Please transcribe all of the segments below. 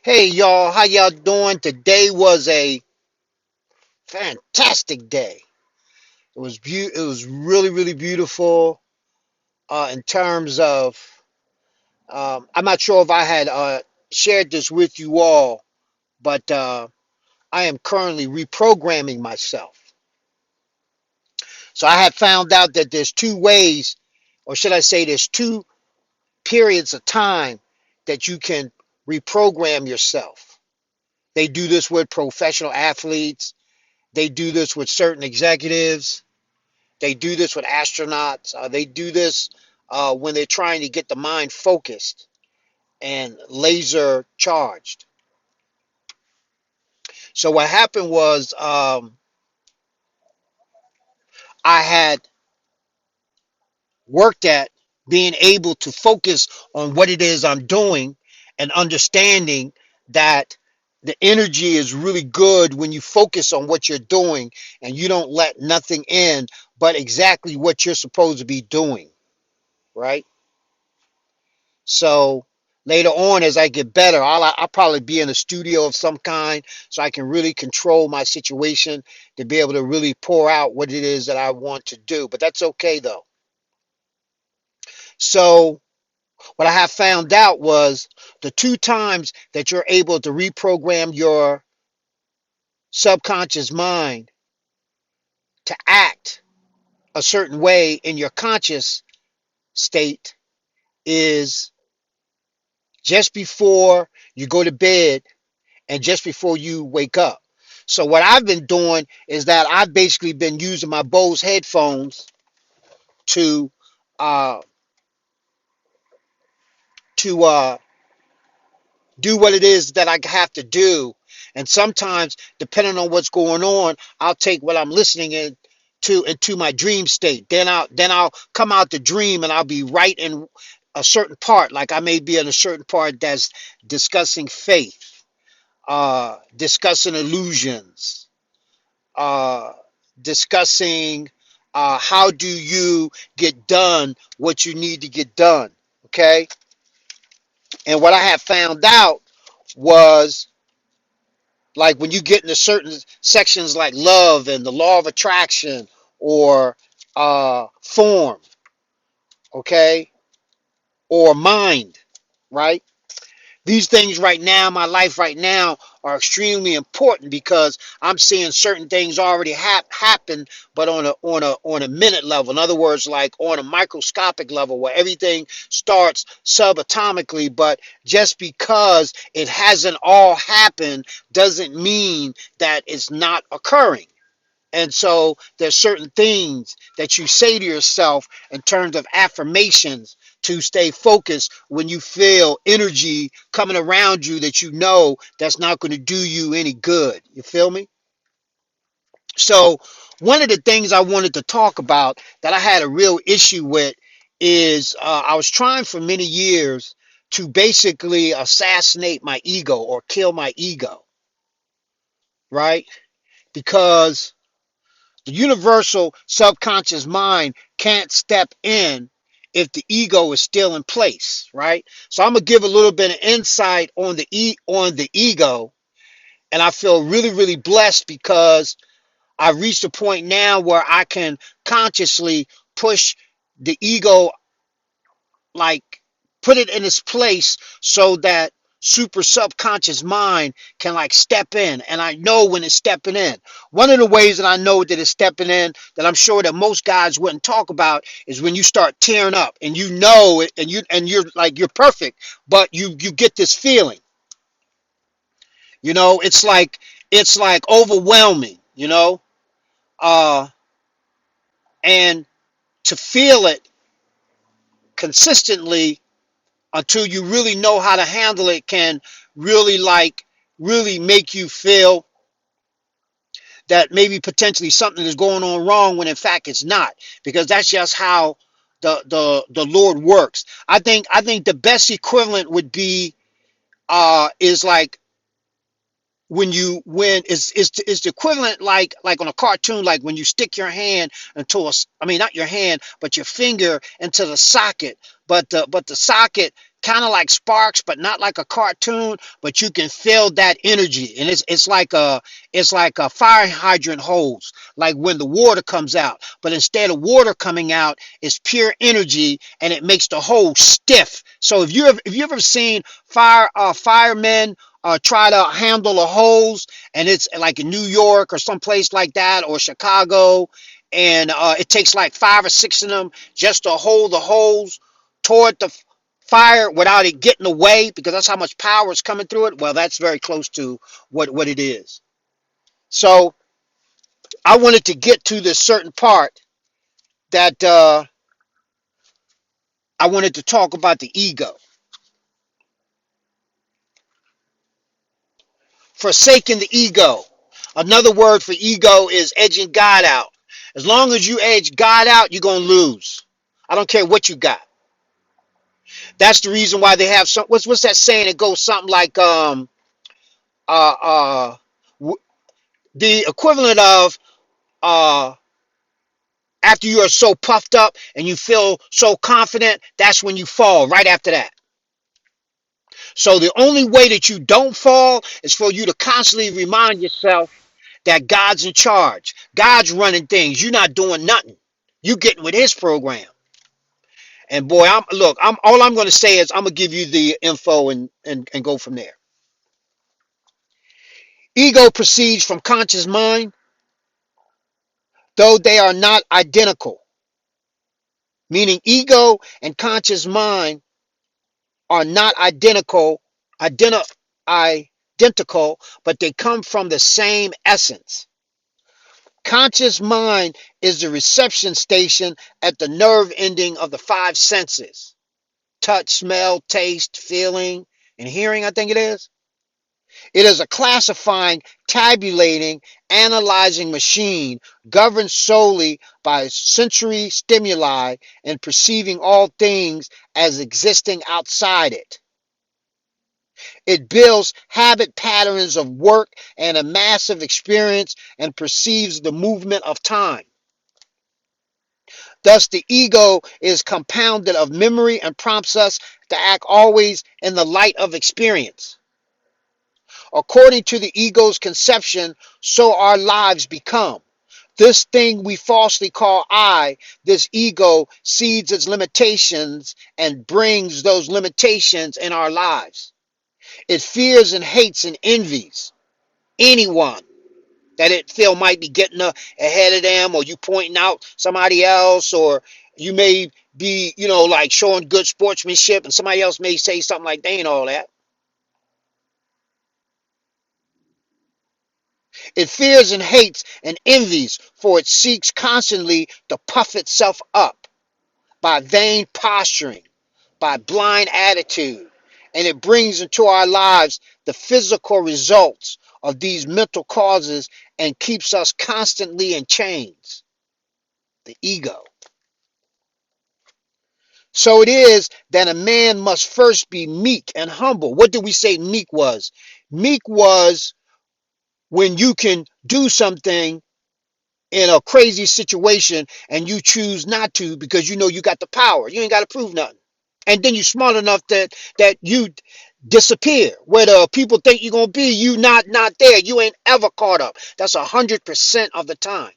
Hey y'all, how y'all doing? Today was a fantastic day. It was really really beautiful. In terms of, I'm not sure if I had shared this with you all, but I am currently reprogramming myself. So I have found out that there's two ways, or should I say, there's two periods of time that you can reprogram yourself. They do this with professional athletes. They do this with certain executives. They do this with astronauts. They do this when they're trying to get the mind focused and laser charged. So what happened was, I had worked at being able to focus on what it is I'm doing and understanding that the energy is really good when you focus on what you're doing and you don't let nothing in but exactly what you're supposed to be doing, right? So later on, as I get better, I'll probably be in a studio of some kind so I can really control my situation to be able to really pour out what it is that I want to do. But that's okay though. So what I have found out was the two times that you're able to reprogram your subconscious mind to act a certain way in your conscious state is just before you go to bed and just before you wake up. So what I've been doing is that I've basically been using my Bose headphones to uh, to do what it is that I have to do. And sometimes, depending on what's going on, I'll take what I'm listening into my dream state. Then I'll come out the dream and I'll be right in a certain part. Like I may be in a certain part that's discussing faith, discussing illusions, uh, discussing how do you get done what you need to get done. Okay. And what I have found out was, like, when you get into certain sections like love and the law of attraction or form, okay, or mind, right? These things right now, my life right now, are extremely important because I'm seeing certain things already happen, but on a minute level. In other words, like on a microscopic level, where everything starts subatomically. But just because it hasn't all happened doesn't mean that it's not occurring. And so there's certain things that you say to yourself in terms of affirmations to stay focused when you feel energy coming around you that you know that's not going to do you any good. You feel me? So one of the things I wanted to talk about that I had a real issue with is, I was trying for many years to basically assassinate my ego or kill my ego, right? Because the universal subconscious mind can't step in if the ego is still in place, right? So I'm gonna give a little bit of insight on the ego, and I feel really really blessed because I've reached a point now where I can consciously push the ego, like, put it in its place so that super subconscious mind can like step in, and I know when it's stepping in. One of the ways that I know that it's stepping in that I'm sure that most guys wouldn't talk about is when you start tearing up and you know it, and you're like you're perfect, but you get this feeling, it's like overwhelming, uh and to feel it consistently until you really know how to handle it can really, like, really make you feel that maybe potentially something is going on wrong when in fact it's not, because that's just how the Lord works. I think the best equivalent would be, is like when is the equivalent, like on a cartoon, like when you stick your hand into I mean, not your hand but your finger into the socket, but the socket kind of like sparks, but not like a cartoon. But you can feel that energy, and it's like a fire hydrant hose, like when the water comes out. But instead of water coming out, it's pure energy, and it makes the hose stiff. So if you ever seen firemen try to handle a hose, and it's like in New York or someplace like that, or Chicago, and it takes like 5 or 6 of them just to hold the hose toward the fire without it getting away, because that's how much power is coming through it. Well, that's very close to what it is. So I wanted to get to this certain part that I wanted to talk about the ego. Forsaking the ego. Another word for ego is edging God out. As long as you edge God out, you're going to lose. I don't care what you got. That's the reason why they have some. What's that saying? It goes something like uh uh the equivalent of uh after you are so puffed up and you feel so confident, that's when you fall right after that. So the only way that you don't fall is for you to constantly remind yourself that God's in charge. God's running things. You're not doing nothing. You getting with his program. And boy, I'm all I'm going to say is I'm going to give you the info and go from there. Ego proceeds from conscious mind, though they are not identical. Meaning ego and conscious mind are not identi- identical, but they come from the same essence. Conscious mind is the reception station at the nerve ending of the five senses: touch, smell, taste, feeling, and hearing, I think it is. It is a classifying, tabulating, analyzing machine governed solely by sensory stimuli and perceiving all things as existing outside it. It builds habit patterns of work and a massive experience and perceives the movement of time. Thus, the ego is compounded of memory and prompts us to act always in the light of experience. According to the ego's conception, so our lives become. This thing we falsely call I, this ego, sees its limitations and brings those limitations in our lives. It fears and hates and envies anyone that it feel might be getting ahead of them, or you pointing out somebody else, or you may be, like showing good sportsmanship, and somebody else may say something like they ain't all that. It fears and hates and envies, for it seeks constantly to puff itself up by vain posturing, by blind attitude, and it brings into our lives the physical results of these mental causes and keeps us constantly in chains. The ego. So it is that a man must first be meek and humble. What did we say meek was? Meek was when you can do something in a crazy situation and you choose not to because you know you got the power. You ain't got to prove nothing. And then you're smart enough that you disappear. Where the people think you're gonna be, you not there. You ain't ever caught up. That's 100% of the time.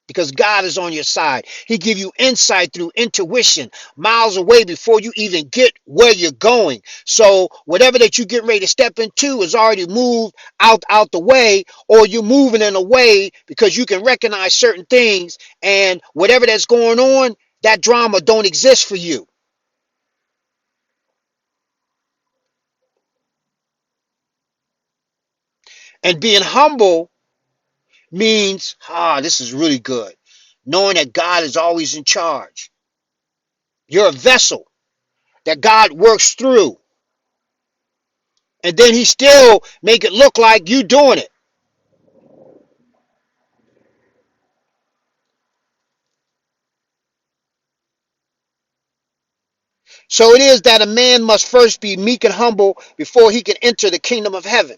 Because God is on your side. He give you insight through intuition, miles away before you even get where you're going. So whatever that you get ready to step into is already moved out the way, or you're moving in a way because you can recognize certain things, and whatever that's going on, that drama don't exist for you. And being humble means, this is really good. Knowing that God is always in charge. You're a vessel that God works through. And then he still make it look like you doing it. So it is that a man must first be meek and humble before he can enter the kingdom of heaven.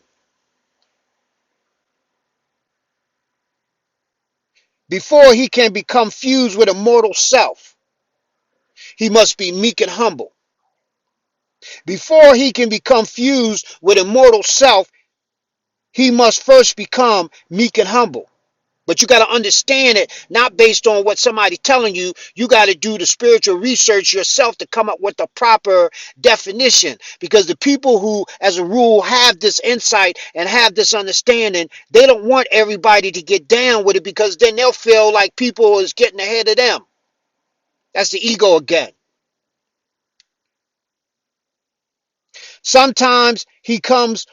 Before he can become fused with a mortal self, he must be meek and humble. Before he can become fused with immortal self, he must first become meek and humble. But you got to understand it, not based on what somebody telling you. You got to do the spiritual research yourself to come up with the proper definition. Because the people who, as a rule, have this insight and have this understanding, they don't want everybody to get down with it, because then they'll feel like people is getting ahead of them. That's the ego again. Sometimes he comes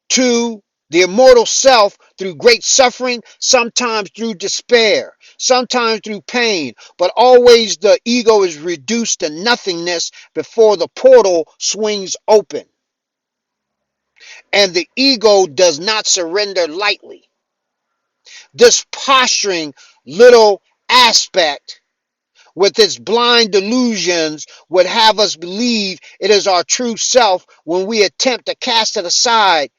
to the immortal self through great suffering, sometimes through despair, sometimes through pain, but always the ego is reduced to nothingness before the portal swings open. And the ego does not surrender lightly. This posturing little aspect with its blind delusions would have us believe it is our true self. When we attempt to cast it aside,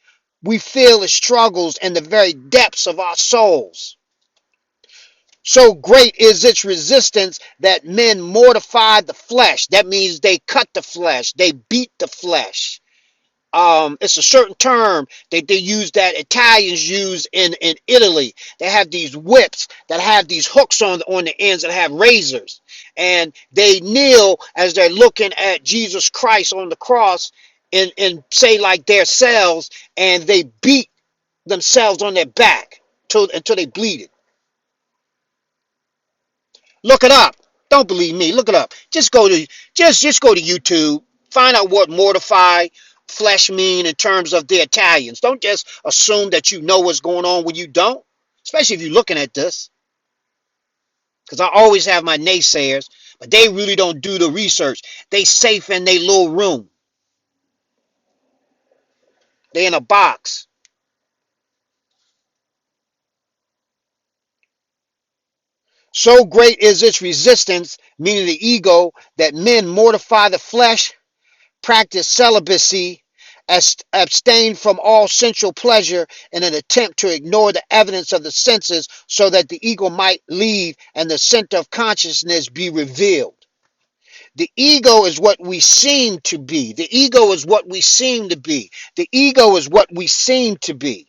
we feel its struggles in the very depths of our souls. So great is its resistance that men mortify the flesh. That means they cut the flesh, they beat the flesh. It's a certain term that they use, that Italians use in Italy. They have these whips that have these hooks on the ends that have razors. And they kneel as they're looking at Jesus Christ on the cross and say like their selves, and they beat themselves on their back until they bleed it. Look it up. Don't believe me. Look it up. Just go to YouTube. Find out what mortify flesh mean in terms of the Italians. Don't just assume that you know what's going on when you don't. Especially if you're looking at this. Because I always have my naysayers, but they really don't do the research. They safe in their little room. They in a box. So great is its resistance, meaning the ego, that men mortify the flesh, practice celibacy, abstain from all sensual pleasure in an attempt to ignore the evidence of the senses, so that the ego might leave and the center of consciousness be revealed. The ego is what we seem to be. The ego is what we seem to be. The ego is what we seem to be.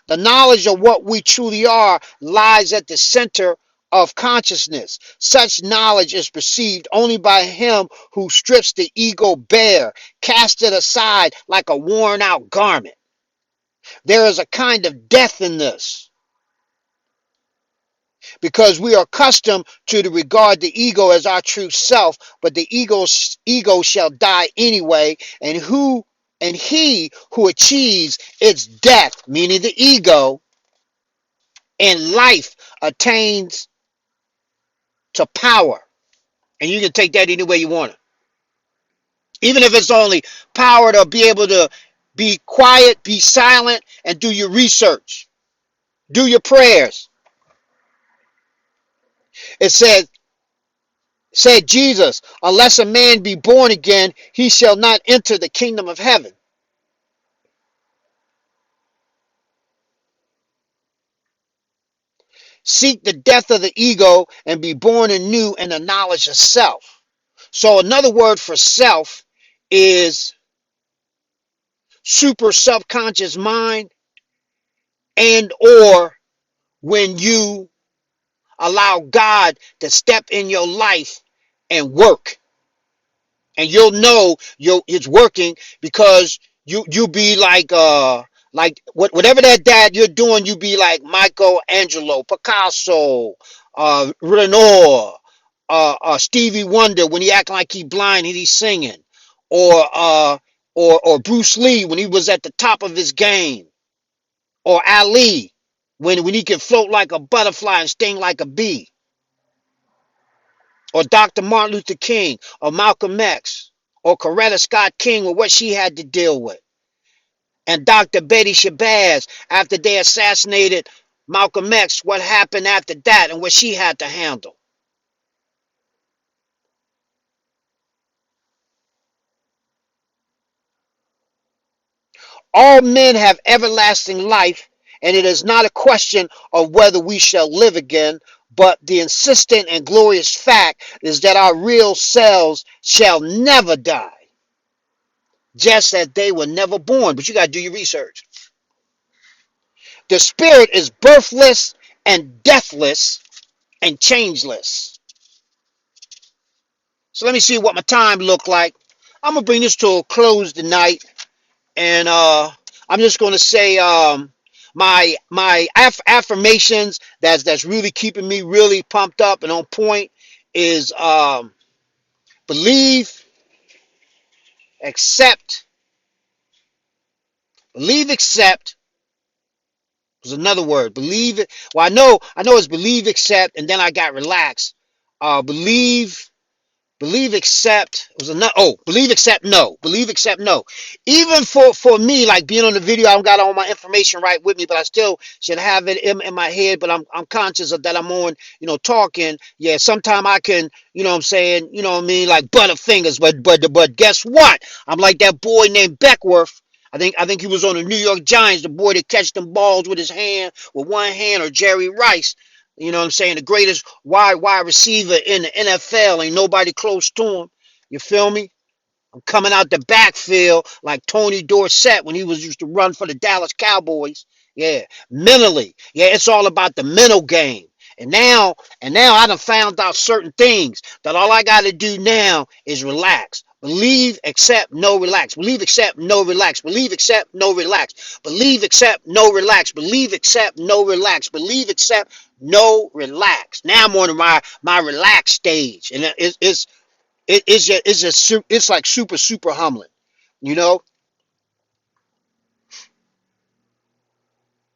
The knowledge of what we truly are lies at the center of consciousness. Such knowledge is perceived only by him who strips the ego bare, casts it aside like a worn out garment. There is a kind of death in this, because we are accustomed to regard the ego as our true self, but the ego shall die anyway, and he who achieves its death, meaning the ego, in life attains to power. And you can take that any way you want it. Even if it's only power to be able to be quiet, be silent, and do your research. Do your prayers. It said Jesus, unless a man be born again, he shall not enter the kingdom of heaven. Seek the death of the ego and be born anew in the knowledge of self. So another word for self is super subconscious mind, and or when you allow God to step in your life and work. And you'll know it's working, because you'll be like whatever that dad you're doing, you be like Michelangelo, Picasso, Renoir, Stevie Wonder when he acting like he blind and he's singing, or or Bruce Lee when he was at the top of his game, or Ali when he can float like a butterfly and sting like a bee, or Dr. Martin Luther King, or Malcolm X, or Coretta Scott King with what she had to deal with, and Dr. Betty Shabazz after they assassinated Malcolm X, what happened after that and what she had to handle. All men have everlasting life, and it is not a question of whether we shall live again, But the insistent and glorious fact is that our real selves shall never die, just as they were never born. But you got to do your research. The spirit is birthless and deathless and changeless. So let me see what my time look like. I'm gonna bring this to a close tonight, and I'm just gonna say my affirmations that's really keeping me really pumped up and on point is believe, accept, believe, accept. Was another word. Believe it. Well, I know it's believe, accept, and then I got relaxed. Believe, believe, accept. It was another. Oh, believe, accept, no. Believe, accept, no. Even for me, like being on the video, I don't got all my information right with me, but I still should have it in my head. But I'm conscious of that. I'm on, talking. Yeah, sometime I can, what I'm saying, what I mean, like butterfingers. But guess what? I'm like that boy named Beckworth. I think he was on the New York Giants, the boy that catch them balls with his hand, with one hand, or Jerry Rice. You know what I'm saying? The greatest wide receiver in the NFL. Ain't nobody close to him. You feel me? I'm coming out the backfield like Tony Dorsett when he was used to run for the Dallas Cowboys. Yeah, mentally. Yeah, it's all about the mental game. And now I done found out certain things that all I got to do now is relax. Believe, accept, no, relax. Believe, accept, no, relax. Believe, accept, no, relax. Believe, accept, no, relax. Believe, accept, no, relax. Believe, accept, no, relax. Now I'm on my relax stage, and it's like super humbling, you know.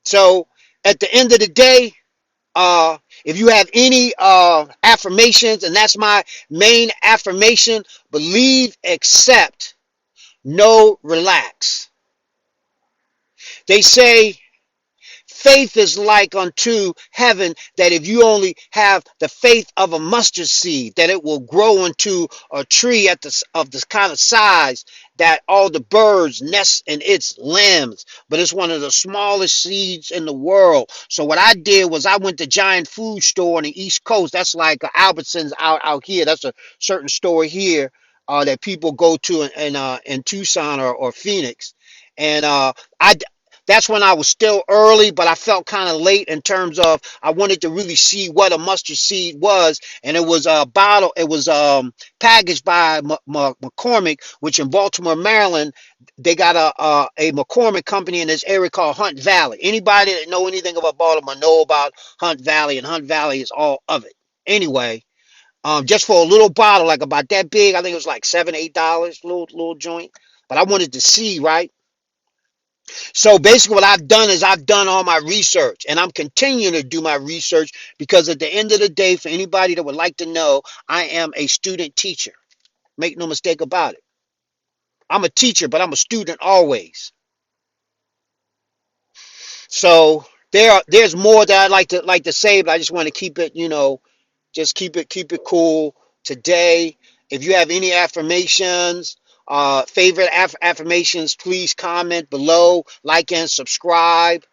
So at the end of the day, if you have any affirmations, and that's my main affirmation: believe, accept, no, relax. They say faith is like unto heaven, that if you only have the faith of a mustard seed, that it will grow into a tree of this kind of size that all the birds nest in its limbs. But it's one of the smallest seeds in the world. So what I did was I went to Giant Food Store on the East Coast. That's like Albertsons out here. That's a certain store here that people go to in Tucson or Phoenix. And I that's when I was still early, but I felt kind of late in terms of I wanted to really see what a mustard seed was, and it was a bottle. It was packaged by McCormick, which in Baltimore, Maryland, they got a McCormick company in this area called Hunt Valley. Anybody that know anything about Baltimore know about Hunt Valley, and Hunt Valley is all of it. Anyway, just for a little bottle, like about that big, I think it was like $7, $8, little joint. But I wanted to see, right? So basically what I've done is I've done all my research, and I'm continuing to do my research, because at the end of the day, for anybody that would like to know, I am a student teacher. Make no mistake about it. I'm a teacher, but I'm a student always. So there's more that I'd like to say, but I just want to keep it, just keep it cool today. If you have any affirmations, favorite affirmations, please comment below, like and subscribe.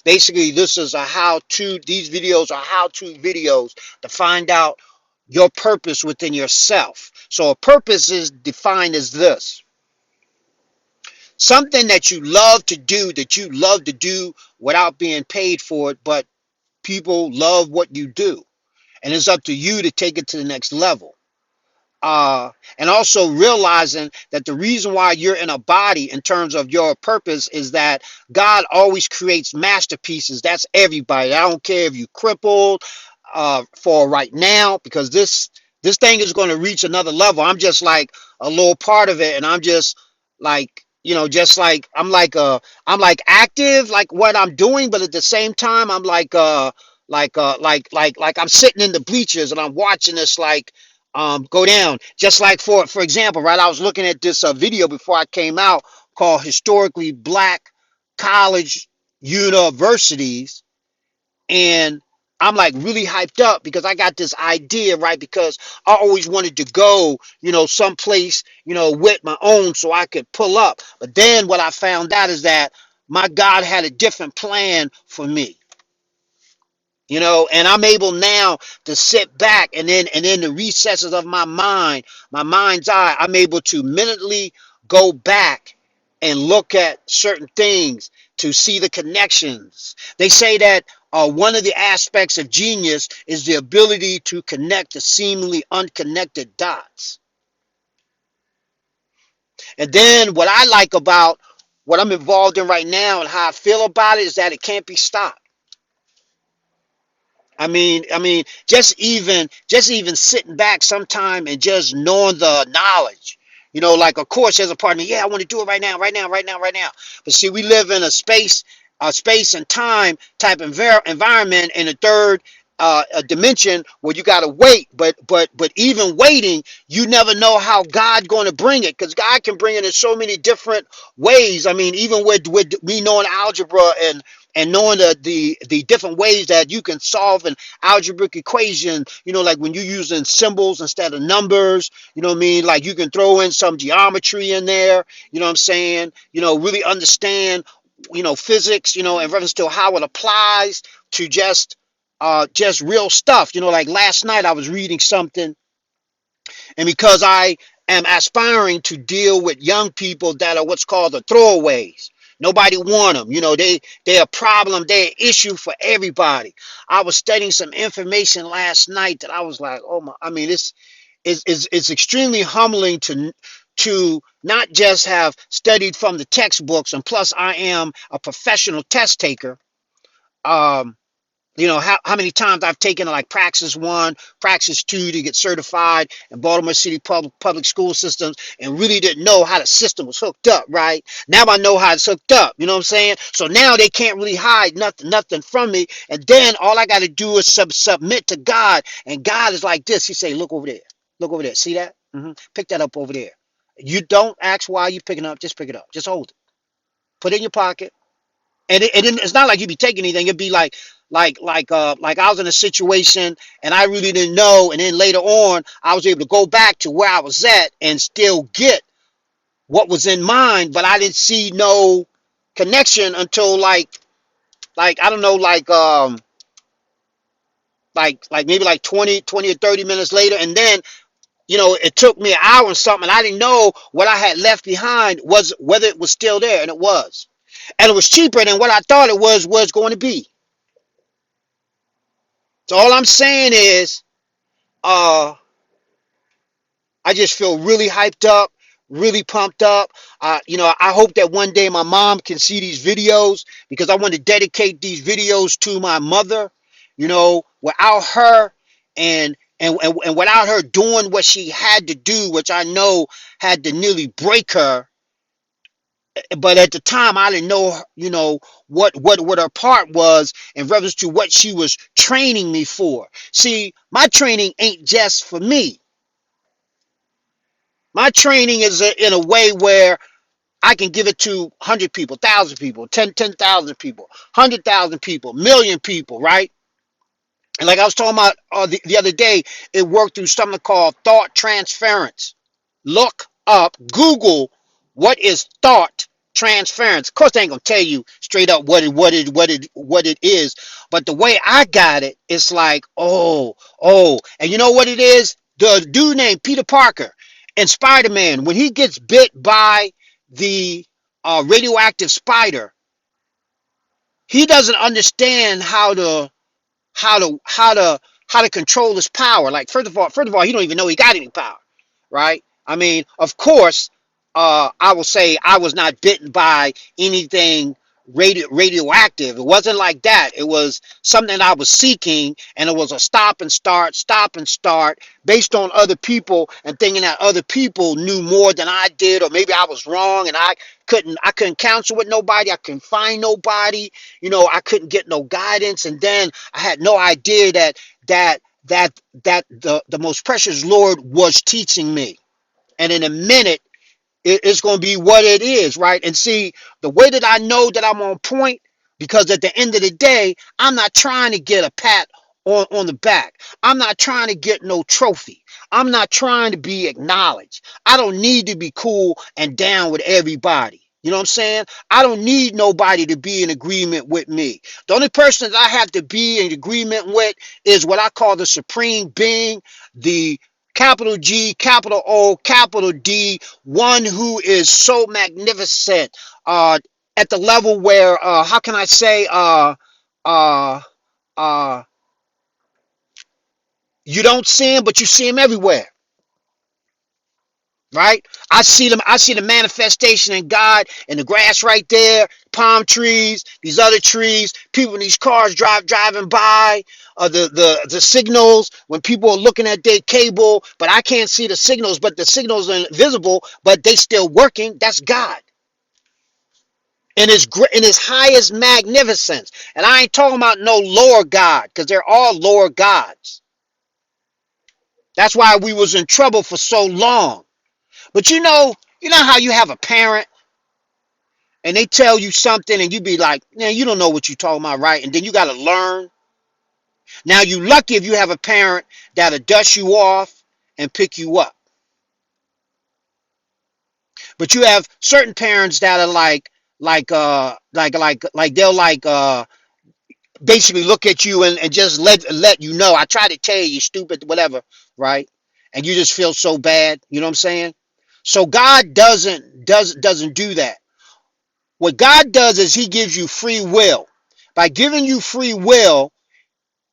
Basically, this is a how-to. These videos are how-to videos to find out your purpose within yourself. So a purpose is defined as this: something that you love to do without being paid for it, but people love what you do, and it's up to you to take it to the next level. And also realizing that the reason why you're in a body in terms of your purpose is that God always creates masterpieces. That's everybody. I don't care if you crippled for right now, because this thing is going to reach another level. I'm just like a little part of it, and I'm just like, just like I'm like active, like what I'm doing, but at the same time I'm like I'm sitting in the bleachers and I'm watching this like go down. Just like for example, right? I was looking at this video before I came out called Historically Black College Universities, and I'm like really hyped up because I got this idea, right? Because I always wanted to go, someplace, with my own so I could pull up. But then what I found out is that my God had a different plan for me. And I'm able now to sit back, and then in the recesses of my mind, my mind's eye, I'm able to mentally go back and look at certain things to see the connections. They say that one of the aspects of genius is the ability to connect the seemingly unconnected dots. And then what I like about what I'm involved in right now and how I feel about it is that it can't be stopped. I mean, just even sitting back sometime and just knowing the knowledge. Like, of course, there's a part of me, yeah, I want to do it right now, right now, right now, right now. But see, we live in a space and time type environment in a third a dimension where you got to wait. But even waiting, you never know how God going to bring it, because God can bring it in so many different ways. I mean, even with me knowing algebra and knowing the different ways that you can solve an algebraic equation, like when you're using symbols instead of numbers, you know what I mean? Like, you can throw in some geometry in there, you know what I'm saying? Really understand, physics, in reference to how it applies to just real stuff. Like last night I was reading something, and because I am aspiring to deal with young people that are what's called the throwaways. Nobody want them. They're a problem. They're an issue for everybody. I was studying some information last night that I was like, oh my! I mean, it's extremely humbling to not just have studied from the textbooks, and plus I am a professional test taker. Um, how many times I've taken like Praxis 1, Praxis 2 to get certified in Baltimore City public school systems, and really didn't know how the system was hooked up, right? Now I know how it's hooked up, you know what I'm saying? So now they can't really hide nothing from me. And then all I got to do is submit to God. And God is like this. He say, look over there. Look over there. See that? Pick that up over there. You don't ask why you picking up. Just pick it up. Just hold it. Put it in your pocket. And it's not like you'd be taking anything. It'd be like I was in a situation and I really didn't know, and then later on I was able to go back to where I was at and still get what was in mind, but I didn't see no connection until like I don't know, like maybe like 20 or 30 minutes later. And then it took me an hour and something, and I didn't know what I had left behind was whether it was still there, and it was. And it was cheaper than what I thought it was going to be. So all I'm saying is, uh, I just feel really hyped up, really pumped up. I hope that one day my mom can see these videos, because I want to dedicate these videos to my mother. Without her, and without her doing what she had to do, which I know had to nearly break her. But at the time I didn't know, what her part was in reference to what she was training me for. See, my training ain't just for me. My training is in a way where I can give it to 100 people, 1,000 people, 10,000 people, 100,000 people, million people, right? And like I was talking about the other day, it worked through something called thought transference. Look up, Google, what is thought transference. Of course, they ain't gonna tell you straight up what it is. But the way I got it, it's like, oh, and you know what it is? The dude named Peter Parker in Spider-Man, when he gets bit by the radioactive spider, he doesn't understand how to how to how to control his power. Like, first of all, he don't even know he got any power, right? I mean, of course, I will say I was not bitten by anything radioactive. It wasn't like that. It was something I was seeking, and it was a stop and start based on other people, and thinking that other people knew more than I did, or maybe I was wrong, and I couldn't counsel with nobody. I couldn't find nobody. I couldn't get no guidance, and then I had no idea that the most precious Lord was teaching me. And in a minute, it's going to be what it is, right? And see, the way that I know that I'm on point, because at the end of the day, I'm not trying to get a pat on the back. I'm not trying to get no trophy. I'm not trying to be acknowledged. I don't need to be cool and down with everybody. You know what I'm saying? I don't need nobody to be in agreement with me. The only person that I have to be in agreement with is what I call the supreme being, the capital G, capital O, capital D, one who is so magnificent, at the level where, how can I say, uh, uh, you don't see him, but you see him everywhere. Right? I see them. I see the manifestation in God in the grass right there, palm trees, these other trees, people in these cars driving by, the signals when people are looking at their cable, but I can't see the signals, but the signals are invisible, but they still working. That's God in his highest magnificence. And I ain't talking about no lower God, because they're all lower gods. That's why we was in trouble for so long. But you know how you have a parent and they tell you something and you be like, man, you don't know what you're talking about, right? And then you got to learn. Now you lucky if you have a parent that'll dust you off and pick you up. But you have certain parents that are like they'll basically look at you and just let you know. I try to tell you, you stupid, whatever, right? And you just feel so bad. You know what I'm saying? So God doesn't do that. What God does is he gives you free will. By giving you free will,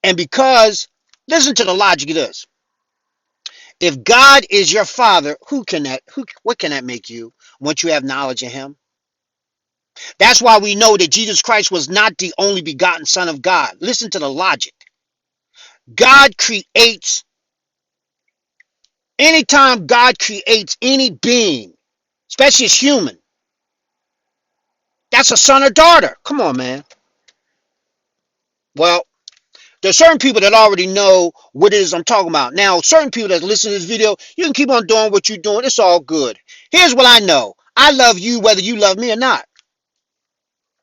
and because, listen to the logic of this. If God is your father, what can that make you once you have knowledge of him? That's why we know that Jesus Christ was not the only begotten son of God. Listen to the logic. God creates, anytime God creates any being, especially as human, that's a son or daughter. Come on, man. Well, there's certain people that already know what it is I'm talking about. Now, certain people that listen to this video, you can keep on doing what you're doing. It's all good. Here's what I know. I love you whether you love me or not.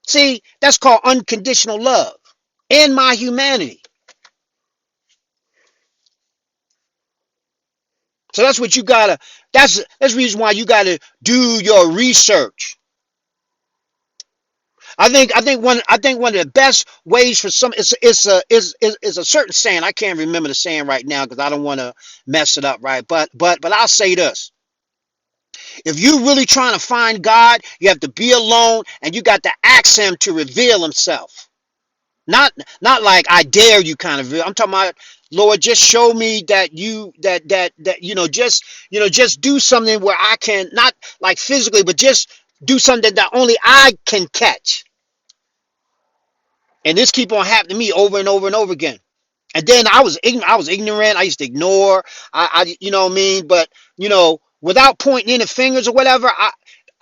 See, that's called unconditional love in my humanity. So that's what you gotta, that's the reason why you gotta do your research. I think one of the best ways for some is a certain saying. I can't remember the saying right now because I don't want to mess it up, right? But I'll say this. If you're really trying to find God, you have to be alone and you got to ask him to reveal himself. Not not like I dare you kind of. I'm talking about, Lord, just show me that just do something where I can, not like physically, but just do something that only I can catch. And this keep on happening to me over and over and over again. And then I was ignorant. I used to ignore. You know what I mean? But without pointing any fingers or whatever,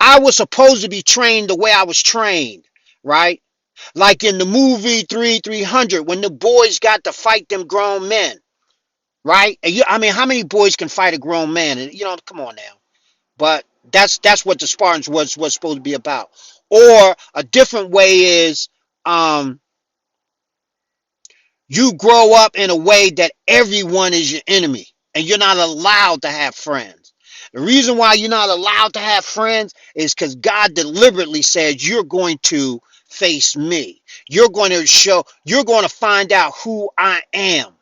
I was supposed to be trained the way I was trained, right? Like in the movie 300, when the boys got to fight them grown men, right? And I mean, how many boys can fight a grown man? And come on now. But that's what the Spartans was supposed to be about. Or a different way is, you grow up in a way that everyone is your enemy and you're not allowed to have friends. The reason why you're not allowed to have friends is because God deliberately said you're going to face me. You're going to find out who I am.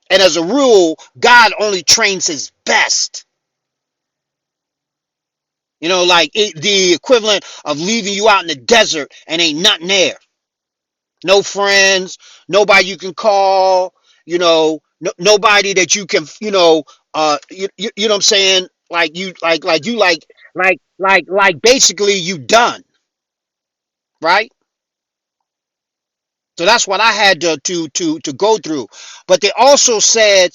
And as a rule, God only trains his best. Like the equivalent of leaving you out in the desert and ain't nothing there. No friends, nobody you can call, nobody that you can, you know what I'm saying? Like basically you done, right? So that's what I had to go through. But they also said,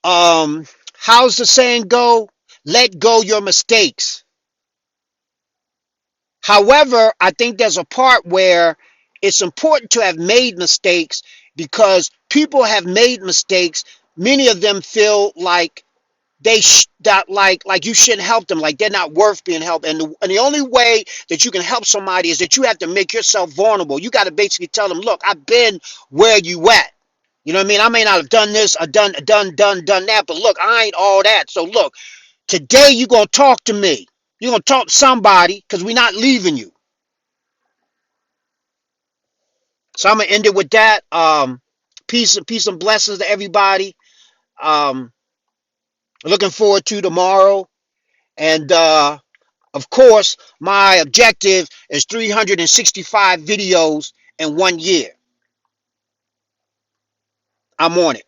how's the saying go? Let go your mistakes. However, I think there's a part where it's important to have made mistakes, because people have made mistakes. Many of them feel like that like you shouldn't help them, like they're not worth being helped. And the only way that you can help somebody is that you have to make yourself vulnerable. You got to basically tell them, look, I've been where you at. You know what I mean? I may not have done this, or done that, but look, I ain't all that. So look, today you gonna talk to me. You're gonna talk to somebody because we're not leaving you. So I'm gonna end it with that. Peace and blessings to everybody. Um, Looking forward to tomorrow. And of course, my objective is 365 videos in 1 year. I'm on it.